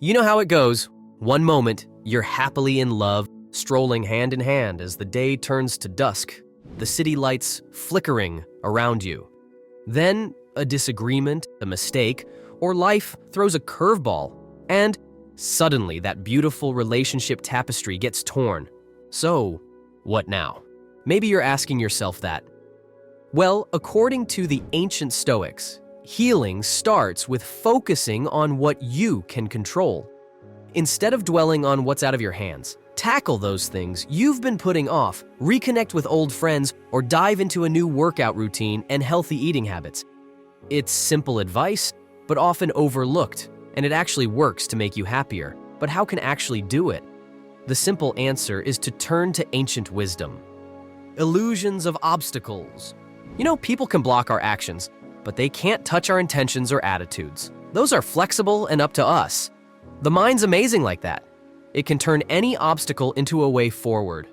You know how it goes. One moment, you're happily in love, strolling hand in hand as the day turns to dusk, the city lights flickering around you. Then, a disagreement, a mistake, or life throws a curveball, and suddenly that beautiful relationship tapestry gets torn. So, what now? Maybe you're asking yourself that. Well, according to the ancient Stoics, healing starts with focusing on what you can control. Instead of dwelling on what's out of your hands, tackle those things you've been putting off, reconnect with old friends, or dive into a new workout routine and healthy eating habits. It's simple advice, but often overlooked, and it actually works to make you happier. But how can actually do it? The simple answer is to turn to ancient wisdom. Illusions of obstacles. People can block our actions, but they can't touch our intentions or attitudes. Those are flexible and up to us. The mind's amazing like that. It can turn any obstacle into a way forward.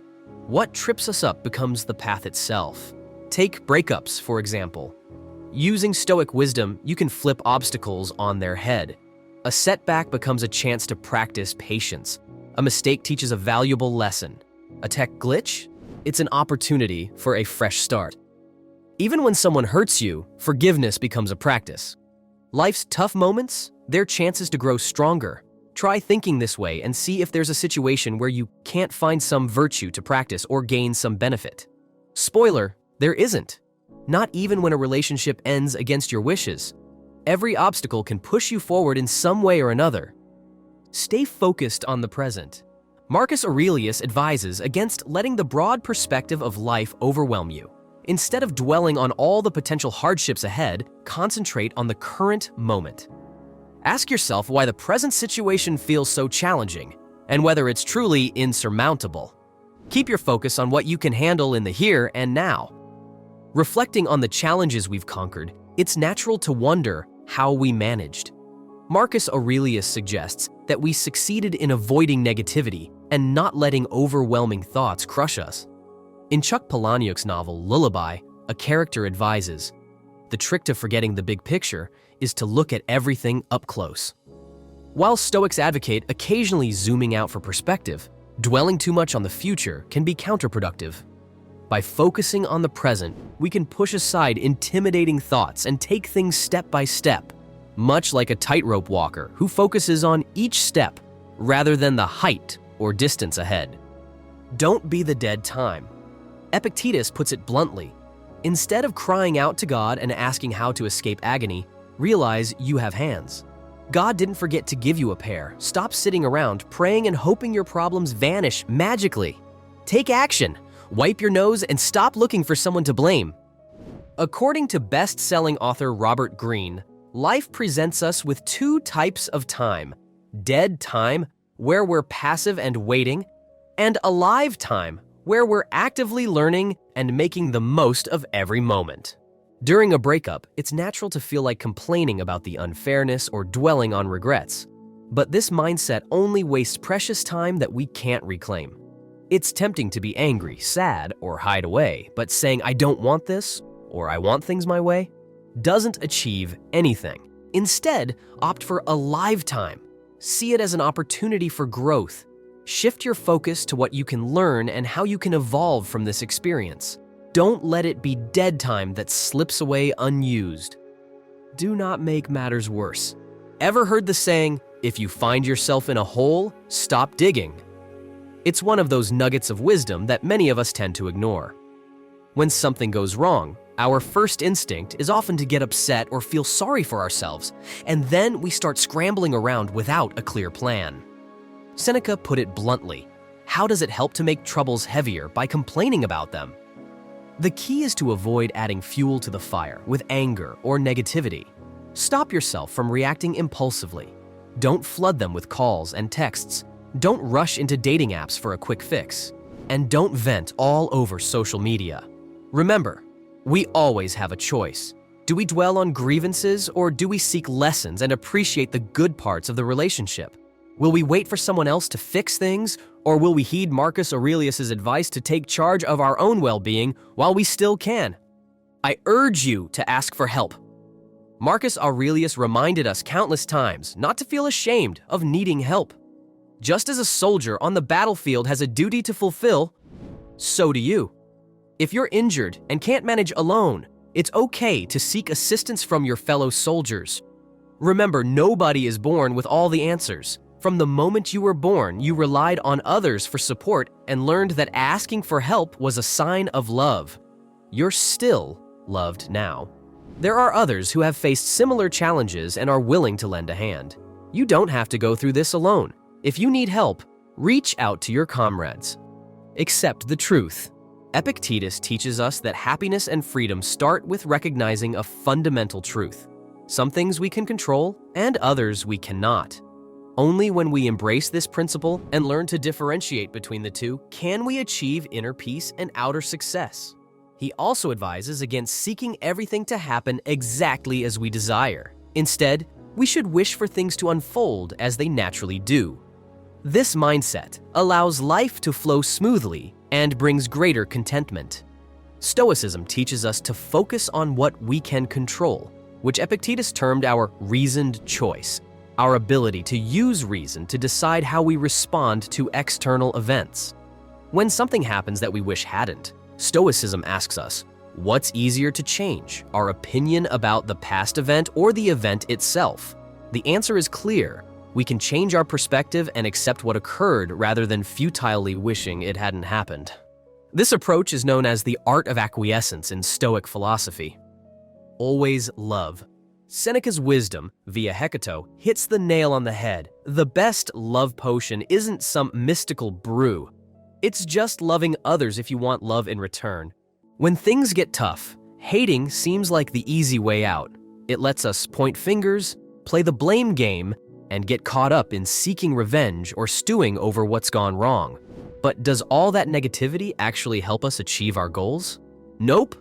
What trips us up becomes the path itself. Take breakups, for example. Using Stoic wisdom, you can flip obstacles on their head. A setback becomes a chance to practice patience. A mistake teaches a valuable lesson. A tech glitch? It's an opportunity for a fresh start. Even when someone hurts you, forgiveness becomes a practice. Life's tough moments, they're chances to grow stronger. Try thinking this way and see if there's a situation where you can't find some virtue to practice or gain some benefit. Spoiler, there isn't. Not even when a relationship ends against your wishes. Every obstacle can push you forward in some way or another. Stay focused on the present. Marcus Aurelius advises against letting the broad perspective of life overwhelm you. Instead of dwelling on all the potential hardships ahead, concentrate on the current moment. Ask yourself why the present situation feels so challenging, and whether it's truly insurmountable. Keep your focus on what you can handle in the here and now. Reflecting on the challenges we've conquered, it's natural to wonder how we managed. Marcus Aurelius suggests that we succeeded in avoiding negativity and not letting overwhelming thoughts crush us. In Chuck Palahniuk's novel Lullaby, a character advises, "The trick to forgetting the big picture is to look at everything up close." While Stoics advocate occasionally zooming out for perspective, dwelling too much on the future can be counterproductive. By focusing on the present, we can push aside intimidating thoughts and take things step by step, much like a tightrope walker who focuses on each step rather than the height or distance ahead. Don't be the dead time. Epictetus puts it bluntly. Instead of crying out to God and asking how to escape agony, realize you have hands. God didn't forget to give you a pair. Stop sitting around praying and hoping your problems vanish magically. Take action. Wipe your nose and stop looking for someone to blame. According to best-selling author Robert Greene, life presents us with two types of time: dead time, where we're passive and waiting, and alive time, where we're actively learning and making the most of every moment. During a breakup, it's natural to feel like complaining about the unfairness or dwelling on regrets. But this mindset only wastes precious time that we can't reclaim. It's tempting to be angry, sad, or hide away, but saying "I don't want this" or "I want things my way" doesn't achieve anything. Instead, opt for a live time. See it as an opportunity for growth. Shift your focus to what you can learn and how you can evolve from this experience. Don't let it be dead time that slips away unused. Do not make matters worse. Ever heard the saying, "If you find yourself in a hole, stop digging"? It's one of those nuggets of wisdom that many of us tend to ignore. When something goes wrong, our first instinct is often to get upset or feel sorry for ourselves, and then we start scrambling around without a clear plan. Seneca put it bluntly, how does it help to make troubles heavier by complaining about them? The key is to avoid adding fuel to the fire with anger or negativity. Stop yourself from reacting impulsively. Don't flood them with calls and texts. Don't rush into dating apps for a quick fix. And don't vent all over social media. Remember, we always have a choice. Do we dwell on grievances or do we seek lessons and appreciate the good parts of the relationship? Will we wait for someone else to fix things, or will we heed Marcus Aurelius' advice to take charge of our own well-being while we still can? I urge you to ask for help. Marcus Aurelius reminded us countless times not to feel ashamed of needing help. Just as a soldier on the battlefield has a duty to fulfill, so do you. If you're injured and can't manage alone, it's okay to seek assistance from your fellow soldiers. Remember, nobody is born with all the answers. From the moment you were born, you relied on others for support and learned that asking for help was a sign of love. You're still loved now. There are others who have faced similar challenges and are willing to lend a hand. You don't have to go through this alone. If you need help, reach out to your comrades. Accept the truth. Epictetus teaches us that happiness and freedom start with recognizing a fundamental truth. Some things we can control and others we cannot. Only when we embrace this principle and learn to differentiate between the two can we achieve inner peace and outer success. He also advises against seeking everything to happen exactly as we desire. Instead, we should wish for things to unfold as they naturally do. This mindset allows life to flow smoothly and brings greater contentment. Stoicism teaches us to focus on what we can control, which Epictetus termed our reasoned choice, our ability to use reason to decide how we respond to external events. When something happens that we wish hadn't, Stoicism asks us, what's easier to change, our opinion about the past event or the event itself? The answer is clear. We can change our perspective and accept what occurred rather than futilely wishing it hadn't happened. This approach is known as the art of acquiescence in Stoic philosophy. Always love. Seneca's wisdom, via Hecato, hits the nail on the head. The best love potion isn't some mystical brew. It's just loving others if you want love in return. When things get tough, hating seems like the easy way out. It lets us point fingers, play the blame game, and get caught up in seeking revenge or stewing over what's gone wrong. But does all that negativity actually help us achieve our goals? Nope.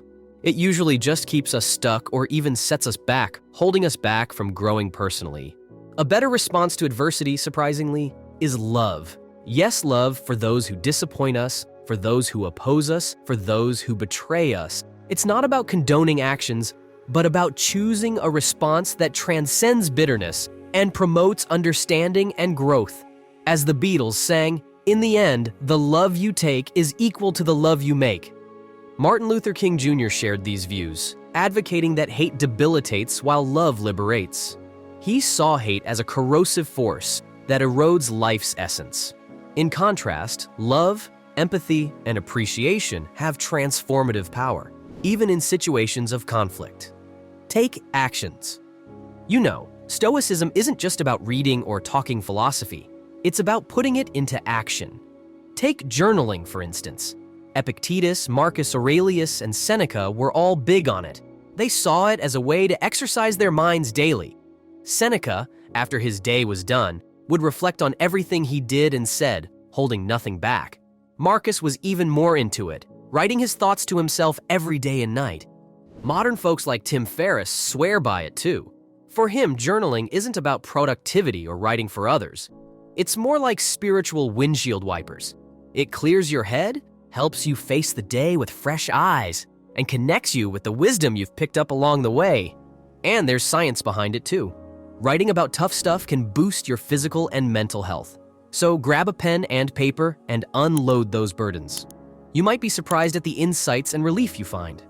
It usually just keeps us stuck or even sets us back, holding us back from growing personally. A better response to adversity, surprisingly, is love. Yes, love for those who disappoint us, for those who oppose us, for those who betray us. It's not about condoning actions, but about choosing a response that transcends bitterness and promotes understanding and growth. As the Beatles sang, "In the end, the love you take is equal to the love you make." Martin Luther King Jr. shared these views, advocating that hate debilitates while love liberates. He saw hate as a corrosive force that erodes life's essence. In contrast, love, empathy, and appreciation have transformative power, even in situations of conflict. Take actions. You know, Stoicism isn't just about reading or talking philosophy. It's about putting it into action. Take journaling, for instance. Epictetus, Marcus Aurelius, and Seneca were all big on it. They saw it as a way to exercise their minds daily. Seneca, after his day was done, would reflect on everything he did and said, holding nothing back. Marcus was even more into it, writing his thoughts to himself every day and night. Modern folks like Tim Ferriss swear by it too. For him, journaling isn't about productivity or writing for others. It's more like spiritual windshield wipers. It clears your head, helps you face the day with fresh eyes, and connects you with the wisdom you've picked up along the way. And there's science behind it too. Writing about tough stuff can boost your physical and mental health. So grab a pen and paper and unload those burdens. You might be surprised at the insights and relief you find.